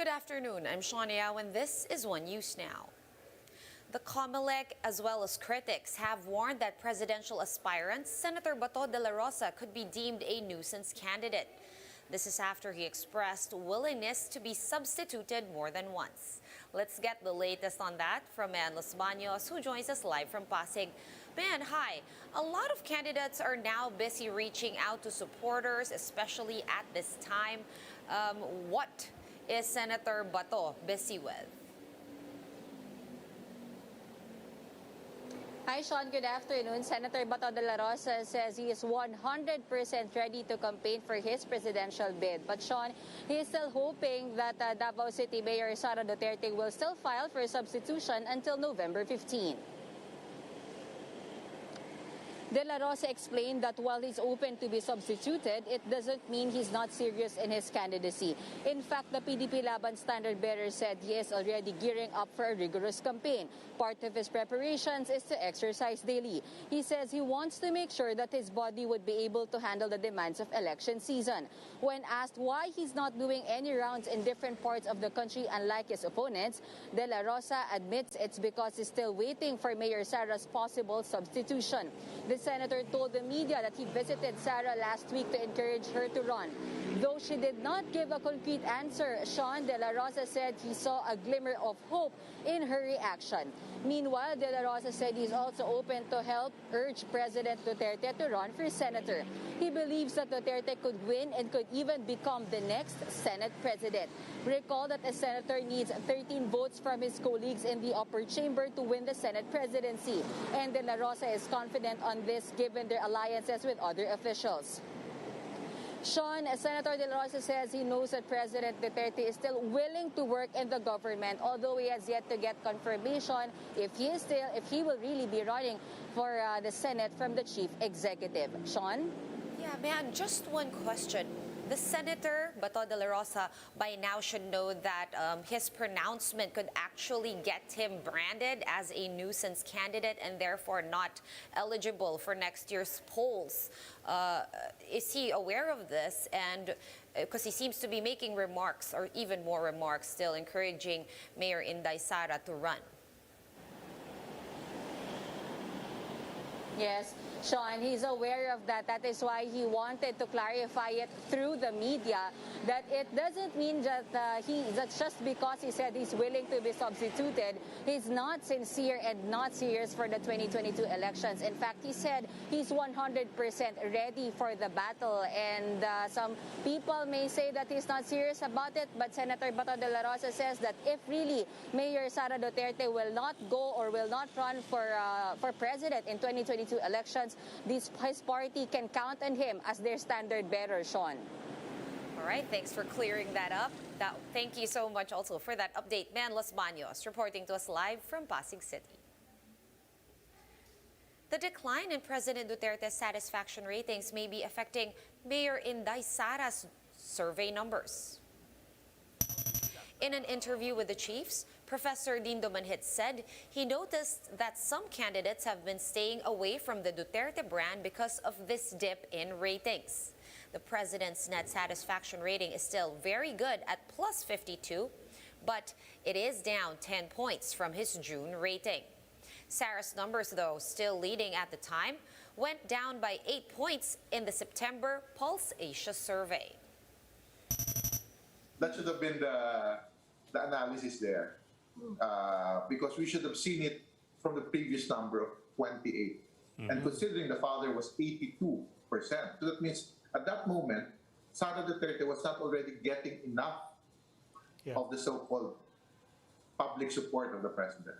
Good afternoon. I'm Shawn Yao, and this is One News Now. The COMELEC, as well as critics, have warned that presidential aspirant Senator Bato Dela Rosa could be deemed a nuisance candidate. This is after he expressed willingness to be substituted more than once. Let's get the latest on that from Man Los Baños, who joins us live from Pasig. Man, hi. A lot of candidates are now busy reaching out to supporters, especially at this time. What is Senator Bato busy with? Hi, Sean. Good afternoon. Senator Bato Dela Rosa says he is 100% ready to campaign for his presidential bid. But, Sean, he is still hoping that Davao City Mayor Sara will still file for substitution until November 15. Dela Rosa explained that while he's open to be substituted, it doesn't mean he's not serious in his candidacy. In fact, the PDP Laban standard bearer said he is already gearing up for a rigorous campaign. Part of his preparations is to exercise daily. He says he wants to make sure that his body would be able to handle the demands of election season. When asked why he's not doing any rounds in different parts of the country unlike his opponents, Dela Rosa admits it's because he's still waiting for Mayor Sara's possible substitution. The senator told the media that he visited Sara last week to encourage her to run. Though she did not give a concrete answer, Sean, Dela Rosa said he saw a glimmer of hope in her reaction. Meanwhile, Dela Rosa said he's also open to help urge President Duterte to run for senator. He believes that Duterte could win and could even become the next Senate president. Recall that a senator needs 13 votes from his colleagues in the upper chamber to win the Senate presidency. And Dela Rosa is confident on this given their alliances with other officials. Sean, Senator Dela Rosa says he knows that President Duterte is still willing to work in the government, although he has yet to get confirmation if he will really be running for the Senate from the chief executive. Sean? Yeah, man, just one question. The Senator Bato Dela Rosa by now should know that his pronouncement could actually get him branded as a nuisance candidate and therefore not eligible for next year's polls. Is he aware of this? And because he seems to be making remarks, or even more remarks, still encouraging Mayor Sara to run. Yes, Sean, he's aware of that. That is why he wanted to clarify it through the media, that it doesn't mean that that's just because he said he's willing to be substituted, he's not sincere and not serious for the 2022 elections. In fact, he said he's 100% ready for the battle. And some people may say that he's not serious about it, but Senator Bato Dela Rosa says that if really Mayor Sara Duterte will not go or will not run for president in 2022 elections, his party can count on him as their standard bearer, Sean. All right, thanks for clearing that up. Thank you so much also for that update. Man Los Baños reporting to us live from Pasig City. The decline in President Duterte's satisfaction ratings may be affecting Mayor Sara's survey numbers. In an interview with the Chiefs, Professor Dindo Manhit said he noticed that some candidates have been staying away from the Duterte brand because of this dip in ratings. The president's net satisfaction rating is still very good at plus 52, but it is down 10 points from his June rating. Sara's numbers, though, still leading at the time, went down by 8 points in the September Pulse Asia survey. That should have been the analysis there, because we should have seen it from the previous number of 28. And considering the father was 82%, so that means at that moment, Sara Duterte was not already getting enough of the so-called public support of the president.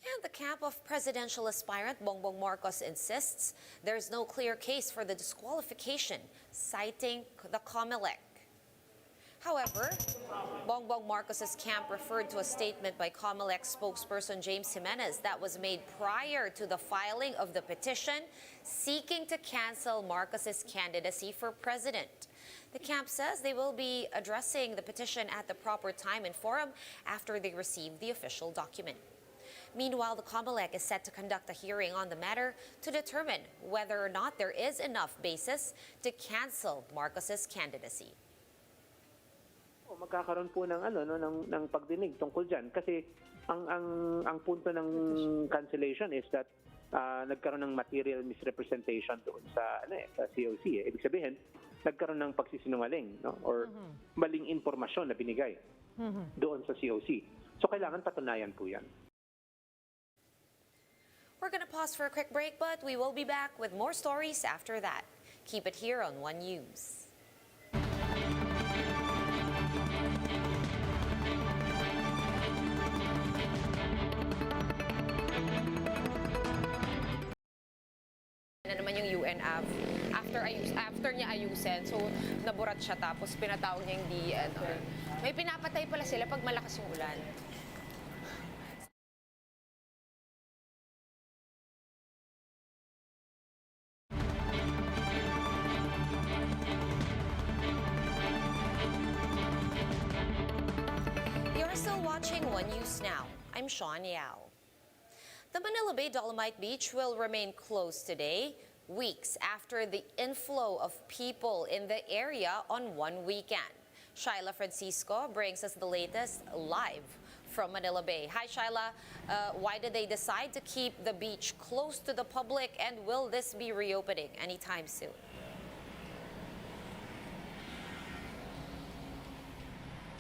And the camp of presidential aspirant Bongbong Marcos insists there's no clear case for the disqualification, citing the COMELEC. However, Bongbong Marcos's camp referred to a statement by COMELEC spokesperson James Jimenez that was made prior to the filing of the petition seeking to cancel Marcos's candidacy for president. The camp says they will be addressing the petition at the proper time and forum after they receive the official document. Meanwhile, the COMELEC is set to conduct a hearing on the matter to determine whether or not there is enough basis to cancel Marcos's candidacy. O magkakaroon po ng ng pagdinig tungkol diyan kasi ang punto ng cancellation is that nagkaroon ng material misrepresentation doon sa sa COC. Ibig sabihin, nagkaroon ng pagsisinungaling, no? Or maling impormasyon na binigay doon sa COC. So kailangan patunayan po 'yan. We're going to pause for a quick break, but we will be back with more stories after that. Keep it here on One News. Na naman yung UNAV after niya ayusin, so naburat siya tapos pinatawag niya yung DNR. May pinapatay pala sila pag malakas yung ulan. You're still watching One News Now. I'm Sean Yao. The Manila Bay Dolomite Beach will remain closed today, weeks after the inflow of people in the area on one weekend. Shyla Francisco brings us the latest live from Manila Bay. Hi, Shyla. Why did they decide to keep the beach closed to the public, and will this be reopening anytime soon?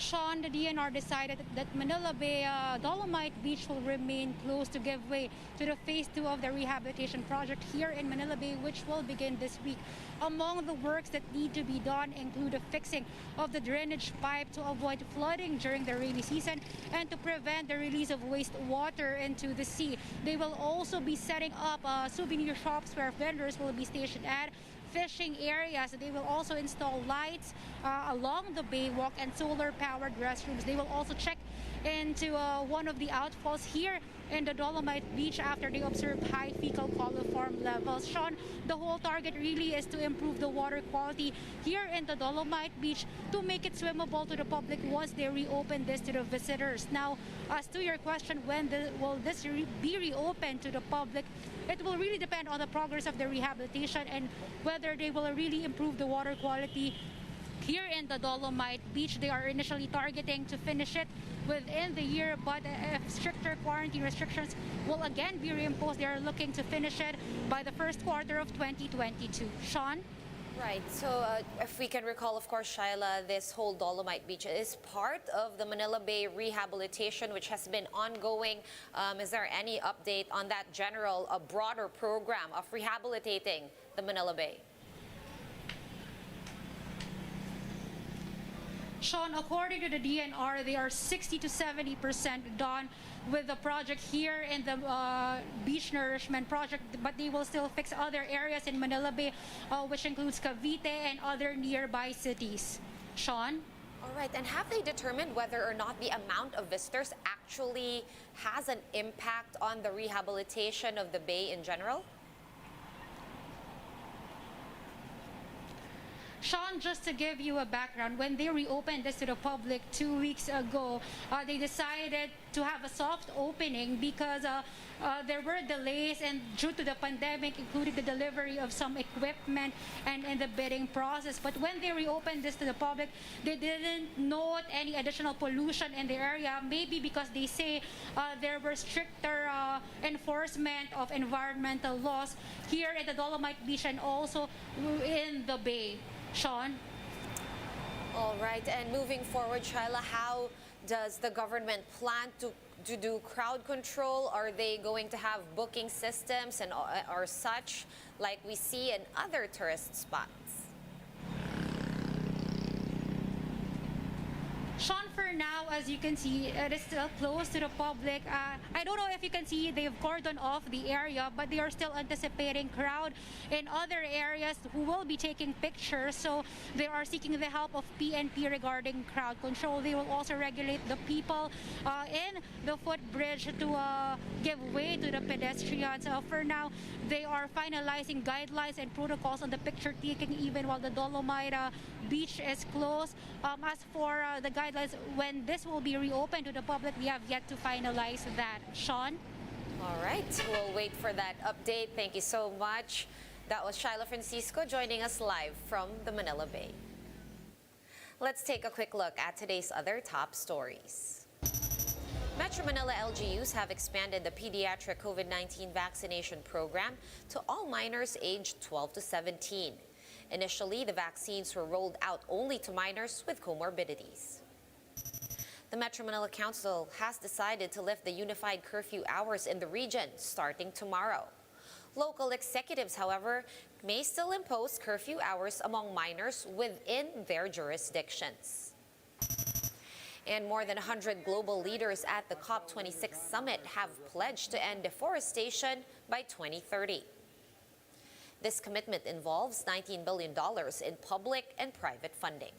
Sean, the DNR decided that Manila Bay Dolomite Beach will remain closed to give way to the phase 2 of the rehabilitation project here in Manila Bay, which will begin this week. Among the works that need to be done include the fixing of the drainage pipe to avoid flooding during the rainy season and to prevent the release of wastewater into the sea. They will also be setting up souvenir shops where vendors will be stationed at, fishing areas. They will also install lights along the baywalk and solar-powered restrooms. They will also check into one of the outfalls here in the Dolomite Beach after they observed high fecal coliform levels. Sean, the whole target really is to improve the water quality here in the Dolomite Beach to make it swimmable to the public once they reopen this to the visitors. Now, as to your question, when will this be reopened to the public? It will really depend on the progress of the rehabilitation and whether they will really improve the water quality here in the Dolomite Beach. They are initially targeting to finish it within the year, but if stricter quarantine restrictions will again be reimposed, they are looking to finish it by the first quarter of 2022. Sean? Right. So if we can recall, of course, Shyla, this whole Dolomite Beach is part of the Manila Bay rehabilitation, which has been ongoing. Is there any update on that general, a broader program of rehabilitating the Manila Bay? Sean, according to the DNR, they are 60 to 70% done with the project here in the beach nourishment project, but they will still fix other areas in Manila Bay, which includes Cavite and other nearby cities. Sean? All right, and have they determined whether or not the amount of visitors actually has an impact on the rehabilitation of the bay in general? Sean, just to give you a background, when they reopened this to the public 2 weeks ago, they decided to have a soft opening because there were delays and due to the pandemic, including the delivery of some equipment and in the bidding process. But when they reopened this to the public, they didn't note any additional pollution in the area, maybe because they say there were stricter enforcement of environmental laws here in the Dolomite Beach and also in the bay. Sean? All right, and moving forward, Shyla, how does the government plan to do crowd control? Are they going to have booking systems and or such like we see in other tourist spots? Sean, for now, as you can see, it is still closed to the public. I don't know if you can see they've cordoned off the area, but they are still anticipating crowd in other areas who will be taking pictures. So they are seeking the help of PNP regarding crowd control. They will also regulate the people in the footbridge to give way to the pedestrians. For now, they are finalizing guidelines and protocols on the picture taking even while the Dolomite Beach is closed. As for the guidelines, when this will be reopened to the public, we have yet to finalize that. Sean? All right, we'll wait for that update. Thank you so much. That was Shyla Francisco joining us live from the Manila Bay. Let's take a quick look at today's other top stories. Metro Manila LGUs have expanded the pediatric COVID-19 vaccination program to all minors aged 12 to 17. Initially, the vaccines were rolled out only to minors with comorbidities. The Metro Manila Council has decided to lift the unified curfew hours in the region starting tomorrow. Local executives, however, may still impose curfew hours among minors within their jurisdictions. And more than 100 global leaders at the COP26 summit have pledged to end deforestation by 2030. This commitment involves $19 billion in public and private funding.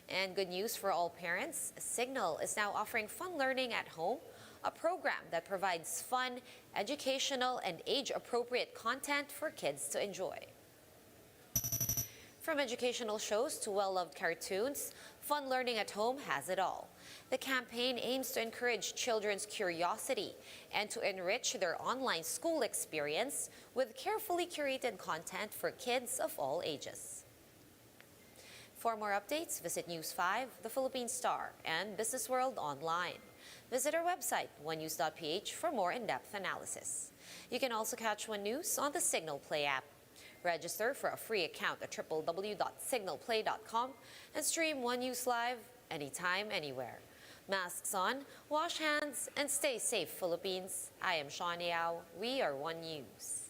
And good news for all parents, Signal is now offering Fun Learning at Home, a program that provides fun, educational, and age-appropriate content for kids to enjoy. From educational shows to well-loved cartoons, Fun Learning at Home has it all. The campaign aims to encourage children's curiosity and to enrich their online school experience with carefully curated content for kids of all ages. For more updates, visit News 5, The Philippine Star, and Business World online. Visit our website, onenews.ph, for more in-depth analysis. You can also catch One News on the Signal Play app. Register for a free account at www.signalplay.com and stream One News live anytime, anywhere. Masks on, wash hands, and stay safe, Philippines. I am Sean Yao. We are One News.